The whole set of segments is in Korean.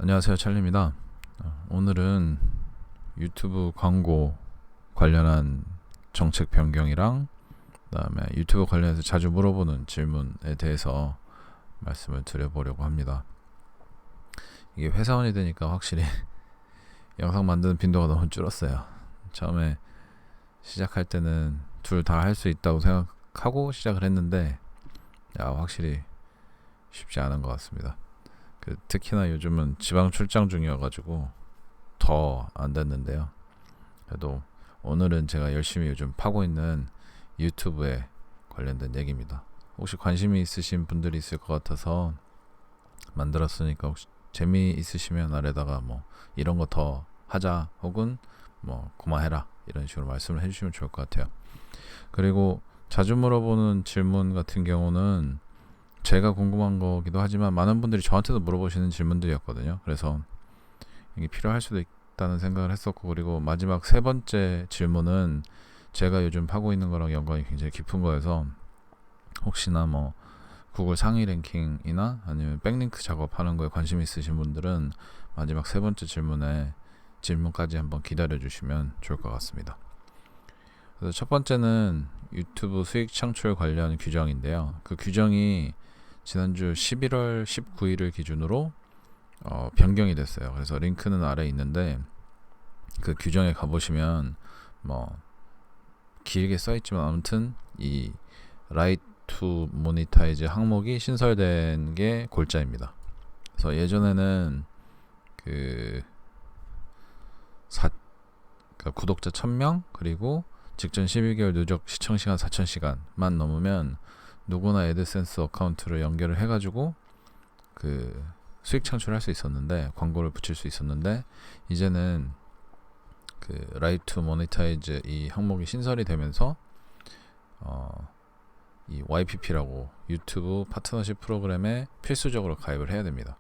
안녕하세요, 찰리입니다. 오늘은 유튜브 광고 관련한 정책 변경이랑 그다음에 유튜브 관련해서 자주 물어보는 질문에 대해서 말씀을 드려보려고 합니다. 이게 회사원이 되니까 확실히 영상 만드는 빈도가 너무 줄었어요. 처음에 시작할 때는 둘 다 할 수 있다고 생각하고 시작을 했는데 확실히 쉽지 않은 것 같습니다. 특히나 요즘은 지방 출장 중이어가지고 더 안 됐는데요. 그래도 오늘은 제가 열심히 요즘 파고 있는 유튜브에 관련된 얘기입니다. 혹시 관심이 있으신 분들이 있을 것 같아서 만들었으니까 혹시 재미있으시면 아래다가 뭐 이런 거 더 하자 혹은 뭐 그만해라 이런 식으로 말씀을 해주시면 좋을 것 같아요. 그리고 자주 물어보는 질문 같은 경우는 제가 궁금한 거기도 하지만 많은 분들이 저한테도 물어보시는 질문들이었거든요. 그래서 이게 필요할 수도 있다는 생각을 했었고, 그리고 마지막 세 번째 질문은 제가 요즘 하고 있는 거랑 연관이 굉장히 깊은 거여서 혹시나 뭐 구글 상위 랭킹이나 아니면 백링크 작업하는 거에 관심 있으신 분들은 마지막 세 번째 질문까지 한번 기다려 주시면 좋을 것 같습니다. 그래서 첫 번째는 유튜브 수익 창출 관련 규정인데요. 그 규정이 지난주 11월 19일을 기준으로 변경이 됐어요. 그래서 링크는 아래에 있는데 그 규정에 가보시면 뭐 길게 써있지만 아무튼 이 라이트 투 모니타이즈 항목이 신설된 게 골자입니다. 그래서 예전에는 그러니까 구독자 1000명 그리고 직전 12개월 누적 시청시간 4000시간만 넘으면 누구나 애드센스 어카운트를 연결을 해가지고 그 수익 창출할 수 있었는데, 광고를 붙일 수 있었는데, 이제는 그 라이트 투 모니타이즈 이 항목이 신설이 되면서 이 YPP라고 유튜브 파트너십 프로그램에 필수적으로 가입을 해야 됩니다.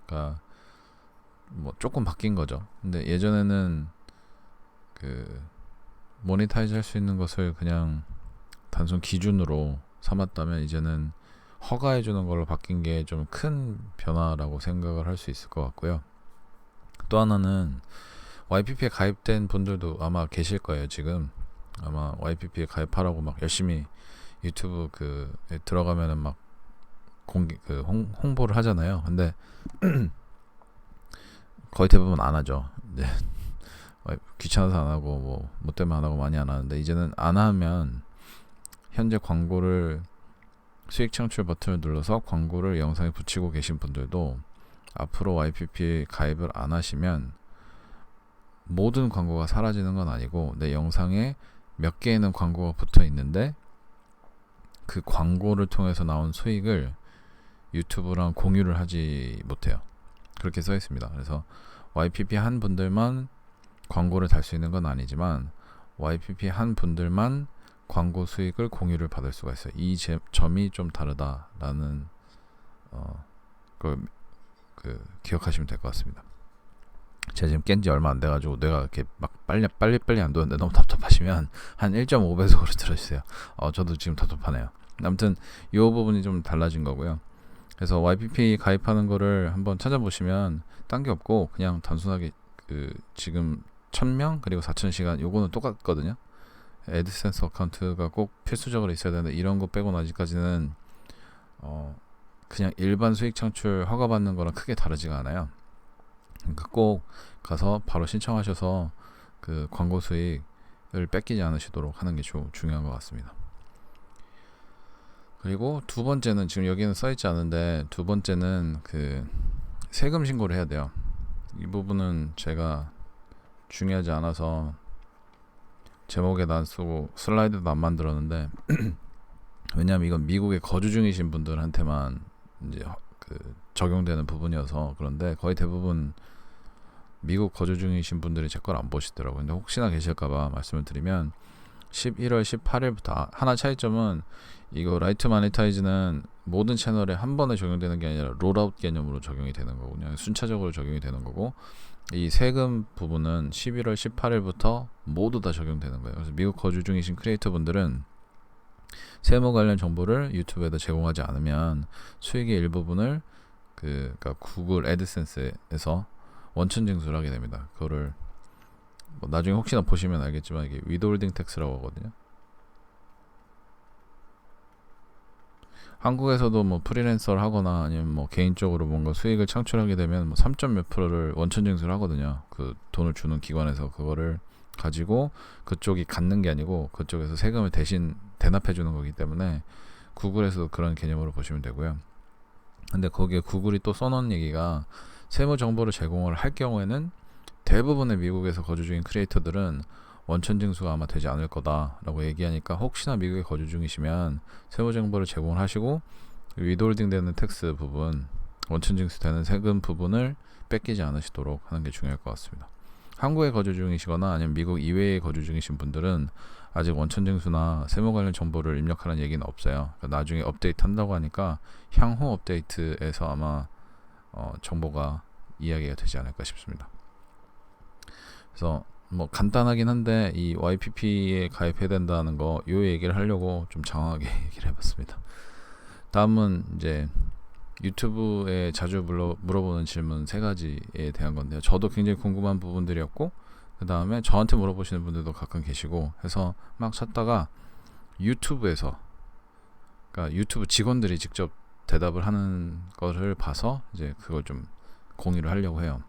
그러니까 뭐 조금 바뀐 거죠. 근데 예전에는 그 모니타이즈 할 수 있는 것을 그냥 단순 기준으로 삼았다면 이제는 허가해 주는 걸로 바뀐 게 좀 큰 변화라고 생각을 할 수 있을 것 같고요. 또 하나는 YPP에 가입된 분들도 아마 계실 거예요. 지금 아마 YPP에 가입하라고 막 열심히 유튜브 그에 들어가면은 막 홍보를 하잖아요. 근데 거의 대부분 안 하죠. 네. 귀찮아서 안 하고 뭐 때문에 안 하고 많이 안 하는데, 이제는 안 하면 현재 광고를 수익 창출 버튼을 눌러서 광고를 영상에 붙이고 계신 분들도 앞으로 YPP 가입을 안 하시면 모든 광고가 사라지는 건 아니고 내 영상에 몇 개에는 광고가 붙어 있는데 그 광고를 통해서 나온 수익을 유튜브랑 공유를 하지 못해요. 그렇게 써 있습니다. 그래서 YPP 한 분들만 광고를 달 수 있는 건 아니지만 YPP 한 분들만 광고 수익을 공유를 받을 수가 있어요. 이 점이 좀 다르다라는 기억하시면 될 것 같습니다. 제가 지금 깬지 얼마 안 돼가지고 뇌가 이렇게 막 빨리 안 도는데 너무 답답하시면 한 1.5배속으로 들어주세요. 저도 지금 답답하네요. 아무튼 이 부분이 좀 달라진 거고요. 그래서 YPP 가입하는 거를 한번 찾아보시면 딴 게 없고 그냥 단순하게 지금 1000명 그리고 4000시간 요거는 똑같거든요. 애드센스 어카운트가 꼭 필수적으로 있어야 되는데 이런 거 빼고는 아직까지는 그냥 일반 수익 창출 허가 받는 거랑 크게 다르지가 않아요. 그러니까 꼭 가서 바로 신청하셔서 그 광고 수익을 뺏기지 않으시도록 하는 게 중요한 것 같습니다. 그리고 두 번째는 지금 여기는 써있지 않은데, 두 번째는 그 세금 신고를 해야 돼요. 이 부분은 제가 중요하지 않아서 제목에도 안 쓰고 슬라이드도 안 만들었는데 왜냐하면 이건 미국에 거주 중이신 분들한테만 이제 적용되는 부분이어서 그런데 거의 대부분 미국 거주 중이신 분들이 제 걸 안 보시더라고요. 근데 혹시나 계실까봐 말씀을 드리면 11월 18일부터 하나 차이점은 이거 라이트 마니타이즈는 모든 채널에 한 번에 적용되는 게 아니라 롤아웃 개념으로 적용이 되는 거군요. 순차적으로 적용이 되는 거고, 이 세금 부분은 11월 18일부터 모두 다 적용되는 거예요. 그래서 미국 거주 중이신 크리에이터 분들은 세무 관련 정보를 유튜브에다 제공하지 않으면 수익의 일부분을 그러니까 구글 애드센스에서 원천 징수를 하게 됩니다. 그거를 뭐 나중에 혹시나 보시면 알겠지만 이게 위드홀딩 텍스라고 하거든요. 한국에서도 뭐 프리랜서를 하거나 아니면 뭐 개인적으로 뭔가 수익을 창출하게 되면 뭐 3점 몇 프로를 원천 징수를 하거든요. 그 돈을 주는 기관에서 그거를 가지고 그쪽이 갖는 게 아니고 그쪽에서 세금을 대신 대납해 주는 거기 때문에 구글에서도 그런 개념으로 보시면 되고요. 근데 거기에 구글이 또 써놓은 얘기가 세무 정보를 제공을 할 경우에는 대부분의 미국에서 거주 중인 크리에이터들은 원천 징수가 아마 되지 않을 거다라고 얘기하니까 혹시나 미국에 거주 중이시면 세무 정보를 제공을 하시고 위드홀딩 되는 텍스 부분, 원천 징수 되는 세금 부분을 뺏기지 않으시도록 하는 게 중요할 것 같습니다. 한국에 거주 중이시거나 아니면 미국 이외에 거주 중이신 분들은 아직 원천 징수나 세무 관련 정보를 입력하는 얘기는 없어요. 그러니까 나중에 업데이트 한다고 하니까 향후 업데이트에서 아마 정보가 이야기가 되지 않을까 싶습니다. 그래서 뭐 간단하긴 한데 이 YPP에 가입해야 된다는 거 요 얘기를 하려고 좀 장황하게 얘기를 해봤습니다. 다음은 이제 유튜브에 자주 물어보는 질문 3가지에 대한 건데요. 저도 굉장히 궁금한 부분들이었고 그 다음에 저한테 물어보시는 분들도 가끔 계시고 해서 막 찾다가 유튜브에서 그러니까 유튜브 직원들이 직접 대답을 하는 거를 봐서 이제 그걸 좀 공유를 하려고 해요.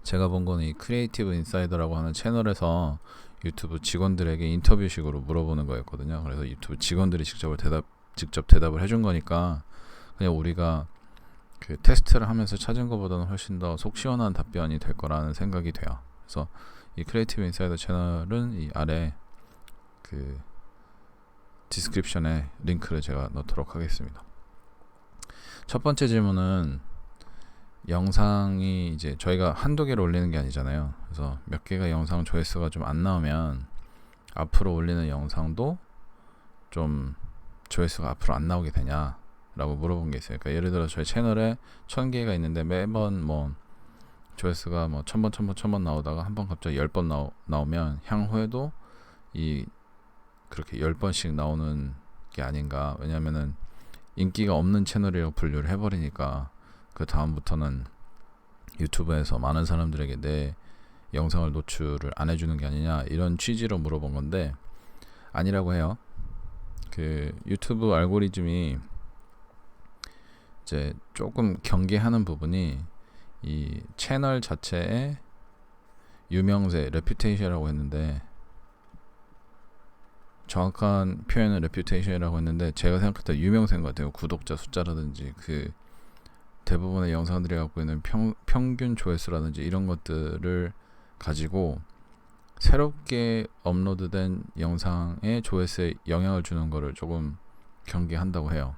제가 본 거는 이 크리에이티브 인사이더라고 하는 채널에서 유튜브 직원들에게 인터뷰식으로 물어보는 거였거든요. 그래서 유튜브 직원들이 직접 대답을 해준 거니까 그냥 우리가 그 테스트를 하면서 찾은 것보다는 훨씬 더 속 시원한 답변이 될 거라는 생각이 돼요. 그래서 이 크리에이티브 인사이더 채널은 이 아래 그 디스크립션에 링크를 제가 넣도록 하겠습니다. 첫 번째 질문은 영상이 이제 저희가 한두 개를 올리는 게 아니잖아요. 그래서 몇 개가 영상 조회수가 좀 안 나오면 앞으로 올리는 영상도 좀 조회수가 앞으로 안 나오게 되냐 라고 물어본 게 있어요. 그러니까 예를 들어 저희 채널에 1000개가 있는데 매번 뭐 조회수가 뭐 1000번 나오다가 한번 갑자기 10번 나오면 향후에도 이 그렇게 10번씩 나오는 게 아닌가. 왜냐면은 인기가 없는 채널이라고 분류를 해버리니까 그 다음부터는 유튜브에서 많은 사람들에게 내 영상을 노출을 안 해주는 게 아니냐 이런 취지로 물어본 건데 아니라고 해요. 그 유튜브 알고리즘이 이제 조금 경계하는 부분이 이 채널 자체의 유명세, 레퓨테이션이라고 했는데 정확한 표현은 레퓨테이션이라고 했는데 제가 생각할 때 유명세인 것 같아요. 구독자 숫자라든지 그 대부분의 영상들이 갖고 있는 평균 조회수라든지 이런 것들을 가지고 새롭게 업로드된 영상의 조회수에 영향을 주는 거를 조금 경계한다고 해요.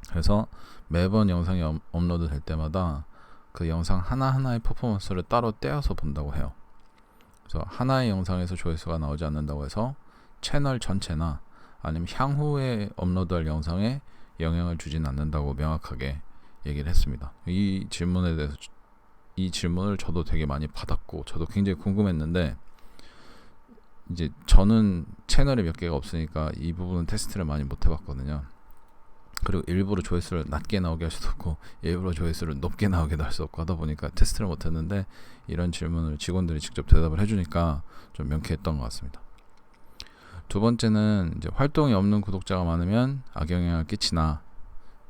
그래서 매번 영상이 업로드 될 때마다 그 영상 하나하나의 퍼포먼스를 따로 떼어서 본다고 해요. 그래서 하나의 영상에서 조회수가 나오지 않는다고 해서 채널 전체나 아니면 향후에 업로드할 영상에 영향을 주진 않는다고 명확하게 얘기를 했습니다. 이 질문에 대해서 이 질문을 저도 되게 많이 받았고 저도 굉장히 궁금했는데 이제 저는 채널에 몇 개가 없으니까 이 부분은 테스트를 많이 못 해봤거든요. 그리고 일부러 조회수를 낮게 나오게 할 수도 없고 일부러 조회수를 높게 나오게 할 수 없고 하다 보니까 테스트를 못 했는데 이런 질문을 직원들이 직접 대답을 해주니까 좀 명쾌했던 것 같습니다. 두 번째는 이제 활동이 없는 구독자가 많으면 악영향을 끼치나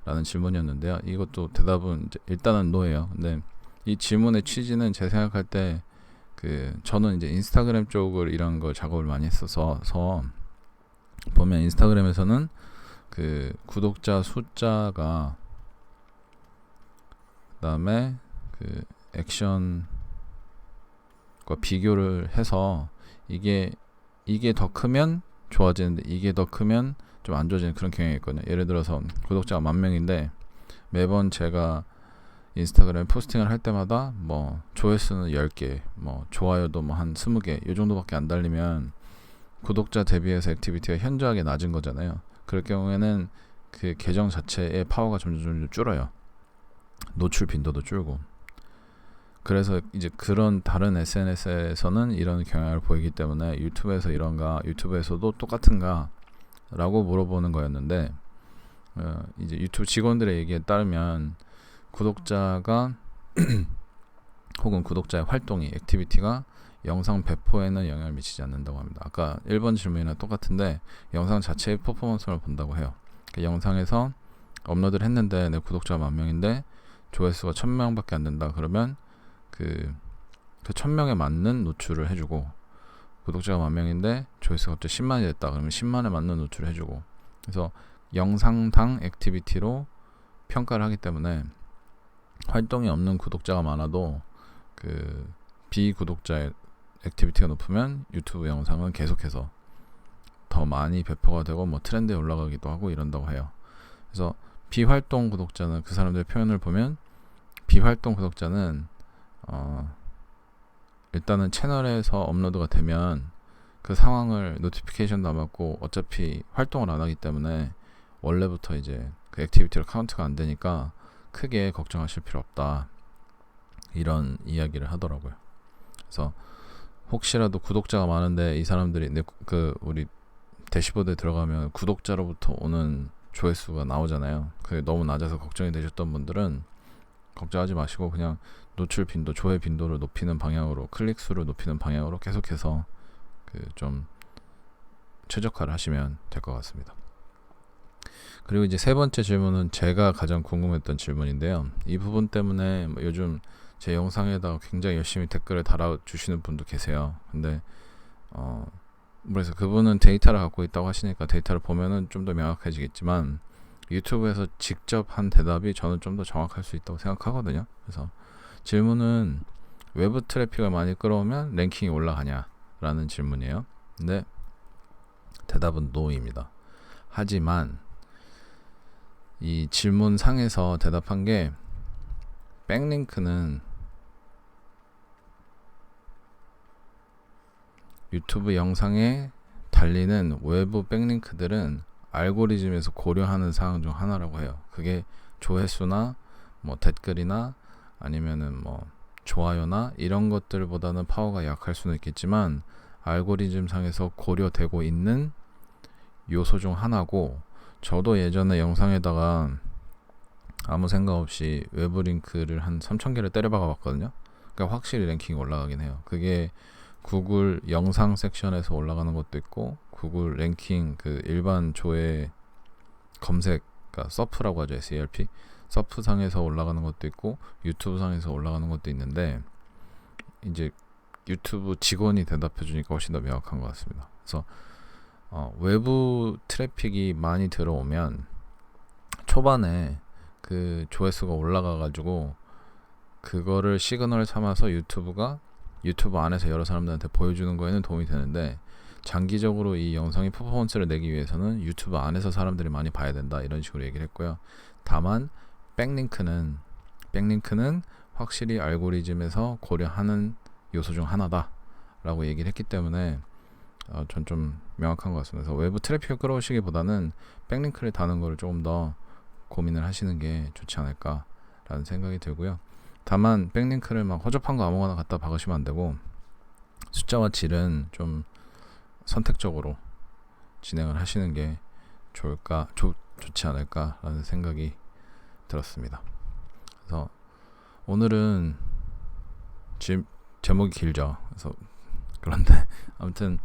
라는 질문이었는데요. 이것도 대답은 이제 일단은 노예요. 근데 이 질문의 취지는 제 생각할 때 그 저는 이제 인스타그램 쪽을 이런 걸 작업을 많이 했어서 보면 인스타그램에서는 그 구독자 숫자가 그다음에 그 액션과 비교를 해서 이게 더 크면 좋아지는데 이게 더 크면 좀 안 좋아지는 그런 경향이 있거든요. 예를 들어서 구독자가 10,000명인데 매번 제가 인스타그램 포스팅을 할 때마다 뭐 조회수는 10개, 뭐 좋아요도 뭐 한 20개 이 정도밖에 안 달리면 구독자 대비해서 액티비티가 현저하게 낮은 거잖아요. 그럴 경우에는 그 계정 자체의 파워가 점점 줄어요. 노출 빈도도 줄고. 그래서 이제 그런 다른 SNS에서는 이런 경향을 보이기 때문에 유튜브에서 이런가, 유튜브에서도 똑같은가 라고 물어보는 거였는데 이제 유튜브 직원들의 얘기에 따르면 구독자가 혹은 구독자의 활동이 액티비티가 영상 배포에는 영향을 미치지 않는다고 합니다. 아까 1번 질문이랑 똑같은데 영상 자체의 퍼포먼스를 본다고 해요. 그 영상에서 업로드를 했는데 내 구독자가 10,000명인데 조회수가 1,000명밖에 안 된다. 그러면 그 1,000명에 맞는 노출을 해주고, 구독자가 10,000명인데 조회수가 갑자기 10만이 됐다. 그러면 10만에 맞는 노출을 해주고, 그래서 영상당 액티비티로 평가를 하기 때문에 활동이 없는 구독자가 많아도 그 비구독자의 액티비티가 높으면 유튜브 영상은 계속해서 더 많이 배포가 되고 뭐 트렌드에 올라가기도 하고 이런다고 해요. 그래서 비활동 구독자는, 그 사람들의 표현을 보면 비활동 구독자는 일단은 채널에서 업로드가 되면 그 상황을 노티피케이션도 안 받고 어차피 활동을 안 하기 때문에 원래부터 이제 그 액티비티로 카운트가 안 되니까 크게 걱정하실 필요 없다, 이런 이야기를 하더라고요. 그래서 혹시라도 구독자가 많은데 이 사람들이 우리 대시보드에 들어가면 구독자로부터 오는 조회수가 나오잖아요. 그게 너무 낮아서 걱정이 되셨던 분들은 걱정하지 마시고 그냥 노출 빈도, 조회 빈도를 높이는 방향으로, 클릭 수를 높이는 방향으로 계속해서 좀 최적화를 하시면 될 것 같습니다. 그리고 이제 세 번째 질문은 제가 가장 궁금했던 질문인데요. 이 부분 때문에 요즘 제 영상에다가 굉장히 열심히 댓글을 달아주시는 분도 계세요. 근데 그래서 그분은 데이터를 갖고 있다고 하시니까 데이터를 보면은 좀 더 명확해지겠지만, 유튜브에서 직접 한 대답이 저는 좀 더 정확할 수 있다고 생각하거든요. 그래서 질문은 외부 트래픽을 많이 끌어오면 랭킹이 올라가냐 라는 질문이에요. 근데 대답은 NO입니다. 하지만 이 질문 상에서 대답한 게, 백링크는 유튜브 영상에 달리는 외부 백링크들은 알고리즘에서 고려하는 사항 중 하나라고 해요. 그게 조회수나 뭐 댓글이나 아니면은 뭐 좋아요나 이런 것들보다는 파워가 약할 수는 있겠지만 알고리즘 상에서 고려되고 있는 요소 중 하나고, 저도 예전에 영상에다가 아무 생각 없이 외부 링크를 한 3,000개를 때려박아 봤거든요. 그러니까 확실히 랭킹이 올라가긴 해요. 그게 구글 영상 섹션에서 올라가는 것도 있고, 구글 랭킹 그 일반 조회 검색, 그러니까 서프라고 하죠. SERP 서프 상에서 올라가는 것도 있고 유튜브 상에서 올라가는 것도 있는데, 이제 유튜브 직원이 대답해 주니까 훨씬 더 명확한 것 같습니다. 그래서 외부 트래픽이 많이 들어오면 초반에 그 조회수가 올라가 가지고 그거를 시그널 삼아서 유튜브 안에서 여러 사람들한테 보여주는 거에는 도움이 되는데, 장기적으로 이 영상이 퍼포먼스를 내기 위해서는 유튜브 안에서 사람들이 많이 봐야 된다, 이런 식으로 얘기를 했고요. 다만 백링크는 확실히 알고리즘에서 고려하는 요소 중 하나다 라고 얘기를 했기 때문에 전 좀 명확한 것 같습니다. 그래서 외부 트래픽을 끌어오시기보다는 백링크를 다는 거를 조금 더 고민을 하시는 게 좋지 않을까 라는 생각이 들고요. 다만 백링크를 막 허접한 거 아무거나 갖다 박으시면 안 되고, 숫자와 질은 좀 선택적으로 진행을 하시는 게 좋지 않을까 라는 생각이 들었습니다. 그래서 오늘은 제목이 길죠. 그래서 그런데 아무튼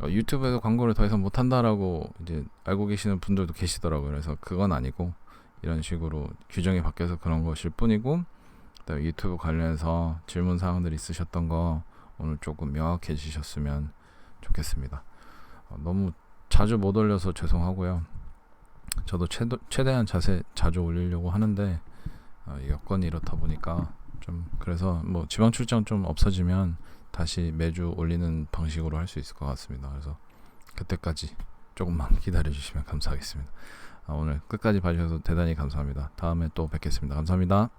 유튜브에서 광고를 더 이상 못한다라고 이제 알고 계시는 분들도 계시더라고요. 그래서 그건 아니고 이런 식으로 규정이 바뀌어서 그런 것일 뿐이고, 유튜브 관련해서 질문 사항들 있으셨던 거 오늘 조금 명확해지셨으면 좋겠습니다. 너무 자주 못 올려서 죄송하고요. 저도 최대한 자주 올리려고 하는데 여건이 이렇다 보니까 좀, 그래서 뭐 지방 출장 좀 없어지면 다시 매주 올리는 방식으로 할 수 있을 것 같습니다. 그래서 그때까지 조금만 기다려 주시면 감사하겠습니다. 오늘 끝까지 봐주셔서 대단히 감사합니다. 다음에 또 뵙겠습니다. 감사합니다.